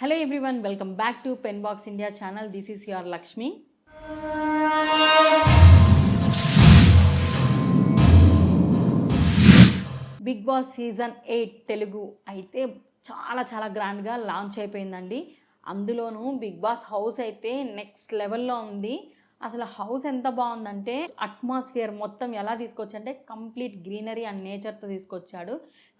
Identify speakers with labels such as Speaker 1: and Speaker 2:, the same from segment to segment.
Speaker 1: Hello everyone, welcome back to Penbox India channel. This is your Lakshmi. Big boss season 8 Telugu అయితే చాలా గ్రాండ్గా launch అయిపోయిందండి. అందులోనూ big boss house అయితే next లెవెల్లో ఉంది. అసలు హౌస్ ఎంత బాగుందంటే అట్మాస్ఫియర్ మొత్తం ఎలా తీసుకొచ్చంటే కంప్లీట్ గ్రీనరీ అండ్ నేచర్తో తీసుకొచ్చాడు.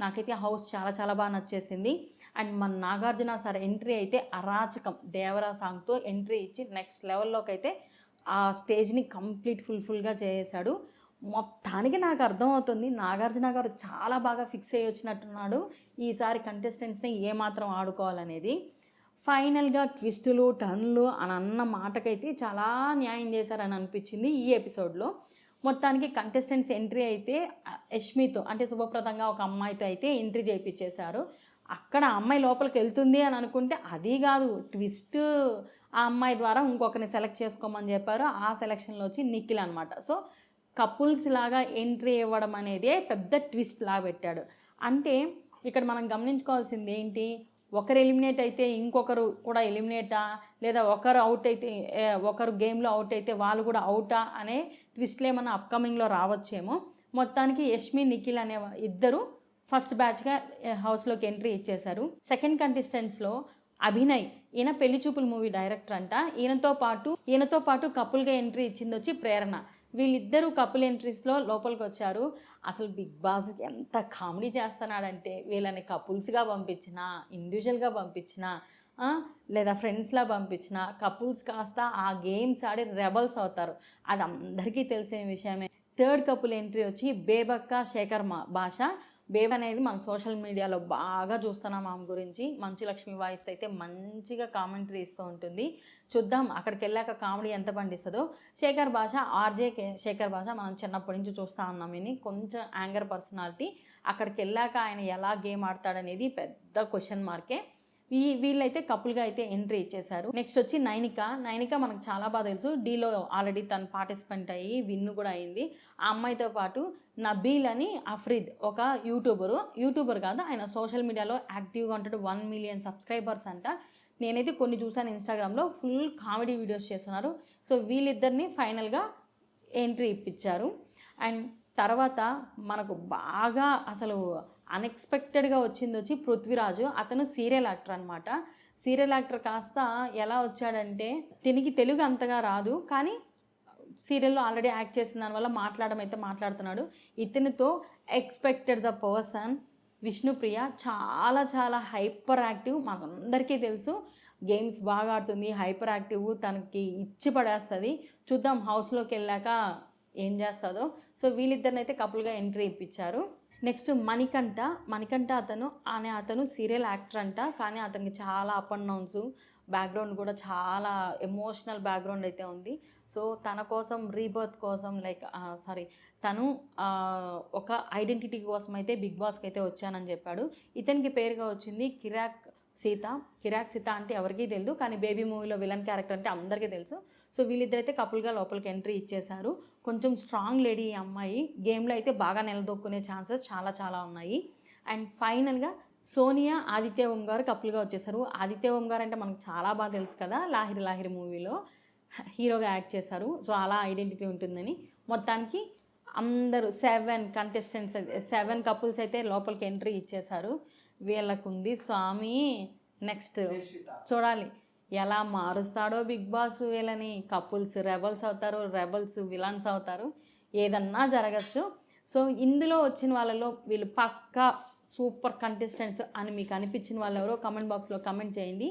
Speaker 1: నాకైతే హౌస్ చాలా బాగా నచ్చేసింది. అండ్ మన నాగార్జున సార్ ఎంట్రీ అయితే అరాచకం దేవరా సాంగ్తో ఎంట్రీ ఇచ్చి నెక్స్ట్ లెవెల్లోకి అయితే ఆ స్టేజ్ని కంప్లీట్ ఫుల్గా చేసేసాడు. మొత్తానికి నాకు అర్థమవుతుంది నాగార్జున గారు చాలా బాగా ఫిక్స్ అయ్యి వచ్చినట్టున్నాడు ఈసారి కంటెస్టెంట్స్ని ఏమాత్రం ఆడుకోవాలనేది. ఫైనల్గా ట్విస్టులు టర్న్లు అని అన్న మాటకైతే చాలా న్యాయం చేశారని అనిపించింది ఈ ఎపిసోడ్లో. మొత్తానికి కంటెస్టెంట్స్ ఎంట్రీ అయితే యష్మితో అంటే శుభప్రదంగా ఒక అమ్మాయితో అయితే ఎంట్రీ చేయించేశారు. అక్కడ అమ్మాయి లోపలికి వెళ్తుంది అని అనుకుంటే అది కాదు, ట్విస్ట్ ఆ అమ్మాయి ద్వారా ఇంకొకరిని సెలెక్ట్ చేసుకోమని చెప్పారు. ఆ సెలెక్షన్లో వచ్చి నిఖిల్ అనమాట. సో కపుల్స్ లాగా ఎంట్రీ ఇవ్వడం అనేది పెద్ద ట్విస్ట్ లాగా పెట్టాడు. అంటే ఇక్కడ మనం గమనించుకోవాల్సింది ఏంటి, ఒకరు ఎలిమినేట్ అయితే ఇంకొకరు కూడా ఎలిమినేటా, లేదా ఒకరు అవుట్ అయితే ఒకరు గేమ్లో అవుట్ అయితే వాళ్ళు కూడా అవుటా అనే ట్విస్ట్లు ఏమన్నా అప్కమింగ్లో రావచ్చేమో. మొత్తానికి యష్మి నిఖిల్ అనే ఇద్దరు ఫస్ట్ బ్యాచ్గా హౌస్లోకి ఎంట్రీ ఇచ్చేశారు. సెకండ్ కంటెస్టెంట్స్లో అభినయ్, ఈయన పెళ్లి చూపుల మూవీ డైరెక్టర్ అంట. ఈయనతో పాటు కపుల్గా ఎంట్రీ ఇచ్చింది వచ్చి ప్రేరణ. వీళ్ళిద్దరూ కపుల్ ఎంట్రీస్లో లోపలికి వచ్చారు. అసలు బిగ్ బాస్ ఎంత కామెడీ చేస్తున్నాడంటే వీళ్ళని కపుల్స్గా పంపించినా, ఇండివిజువల్గా పంపించినా, లేదా ఫ్రెండ్స్లా పంపించినా కపుల్స్ కాస్త ఆ గేమ్స్ ఆడి రెబల్స్ అవుతారు. అది అందరికీ తెలిసిన విషయమే. థర్డ్ కపుల్ ఎంట్రీ వచ్చి బేబక్క శేఖర్ భాష. బేబ్ అనేది మన సోషల్ మీడియాలో బాగా చూస్తున్నాం. ఆమె గురించి మంచు లక్ష్మి వాయిస్ అయితే మంచిగా కామెంటరీ ఇస్తూ ఉంటుంది. చూద్దాం అక్కడికి వెళ్ళాక కామెడీ ఎంత పండిస్తుందో. శేఖర్ భాష ఆర్జే శేఖర్ భాష మనం చిన్నప్పటి నుంచి చూస్తూ ఉన్నాం. ఈయన కొంచెం యాంగర్ పర్సనాలిటీ. అక్కడికి వెళ్ళాక ఆయన ఎలా గేమ్ ఆడతాడనేది పెద్ద క్వశ్చన్ మార్కే. వీళ్ళైతే కపుల్గా అయితే ఎంట్రీ ఇచ్చేశారు. నెక్స్ట్ వచ్చి నైనిక మనకు చాలా బాగా తెలుసు. డీలో ఆల్రెడీ తను పార్టిసిపెంట్ అయ్యి విన్ను కూడా అయింది. ఆ అమ్మాయితో పాటు నబీల్ అని అఫ్రీద్ ఒక యూట్యూబర్ కాదు, ఆయన సోషల్ మీడియాలో యాక్టివ్గా ఉంటాడు. 1 మిలియన్ సబ్స్క్రైబర్స్ అంట. నేనైతే కొన్ని చూసాను ఇన్స్టాగ్రామ్లో, ఫుల్ కామెడీ వీడియోస్ చేస్తున్నారు. సో వీళ్ళిద్దరిని ఫైనల్గా ఎంట్రీ ఇప్పించారు. అండ్ తర్వాత మనకు బాగా అసలు అన్ఎక్స్పెక్టెడ్గా వచ్చి పృథ్వీరాజు. అతను సీరియల్ యాక్టర్ అనమాట. సీరియల్ యాక్టర్ కాస్త ఎలా వచ్చాడంటే దీనికి తెలుగు అంతగా రాదు, కానీ సీరియల్లో ఆల్రెడీ యాక్ట్ చేసిన దానివల్ల మాట్లాడడం అయితే మాట్లాడుతున్నాడు. ఇతనితో ఎక్స్పెక్టెడ్ ద పర్సన్ విష్ణుప్రియ చాలా హైపర్ యాక్టివ్. మనందరికీ తెలుసు గేమ్స్ బాగా ఆడుతుంది, హైపర్ యాక్టివ్, తనకి ఇచ్చి పడేస్తుంది. చూద్దాం హౌస్లోకి వెళ్ళాక ఏం చేస్తుందో. సో వీళ్ళిద్దరిని అయితే కపుల్గా ఎంట్రీ ఇప్పించారు. నెక్స్ట్ మణికంఠ అతను సీరియల్ యాక్టర్ అంట. కానీ అతనికి చాలా అప్ అండ్ డౌన్స్, బ్యాక్గ్రౌండ్ కూడా చాలా ఎమోషనల్ బ్యాక్గ్రౌండ్ అయితే ఉంది. సో తన కోసం రీబర్త్ కోసం తను ఒక ఐడెంటిటీ కోసం అయితే బిగ్ బాస్కి అయితే వచ్చానని చెప్పాడు. ఇతనికి పేరుగా వచ్చింది కిరాక్ సీత అంటే ఎవరికీ తెలియదు, కానీ బేబీ మూవీలో విలన్ క్యారెక్టర్ అంటే అందరికీ తెలుసు. సో వీళ్ళిద్దరైతే కపుల్గా లోపలికి ఎంట్రీ ఇచ్చేశారు. కొంచెం స్ట్రాంగ్ లేడీ ఈ అమ్మాయి. గేమ్లో అయితే బాగా నిలదొక్కునే ఛాన్సెస్ చాలా ఉన్నాయి. అండ్ ఫైనల్గా సోనియా ఆదిత్య ఓం గారు కపుల్గా వచ్చేసారు. ఆదిత్య ఓం గారు అంటే మనకు చాలా బాగా తెలుసు కదా, లాహిరి మూవీలో హీరోగా యాక్ట్ చేశారు. సో అలా ఐడెంటిటీ ఉంటుందని మొత్తానికి అందరూ 7 కపుల్స్ అయితే లోపలికి ఎంట్రీ ఇచ్చేశారు. వీళ్ళకుంది స్వామి. నెక్స్ట్ చూడాలి ఎలా మారుస్తాడో బిగ్ బాస్ వీళ్ళని. కపుల్స్ రెబల్స్ అవుతారు, రెబల్స్ విలన్స్ అవుతారు, ఏదన్నా జరగచ్చు. సో ఇందులో వచ్చిన వాళ్ళలో వీళ్ళు పక్కా సూపర్ కంటెస్టెంట్స్ అని మీకు అనిపించిన వాళ్ళు ఎవరో కమెంట్ బాక్స్లో కమెంట్ చేయండి.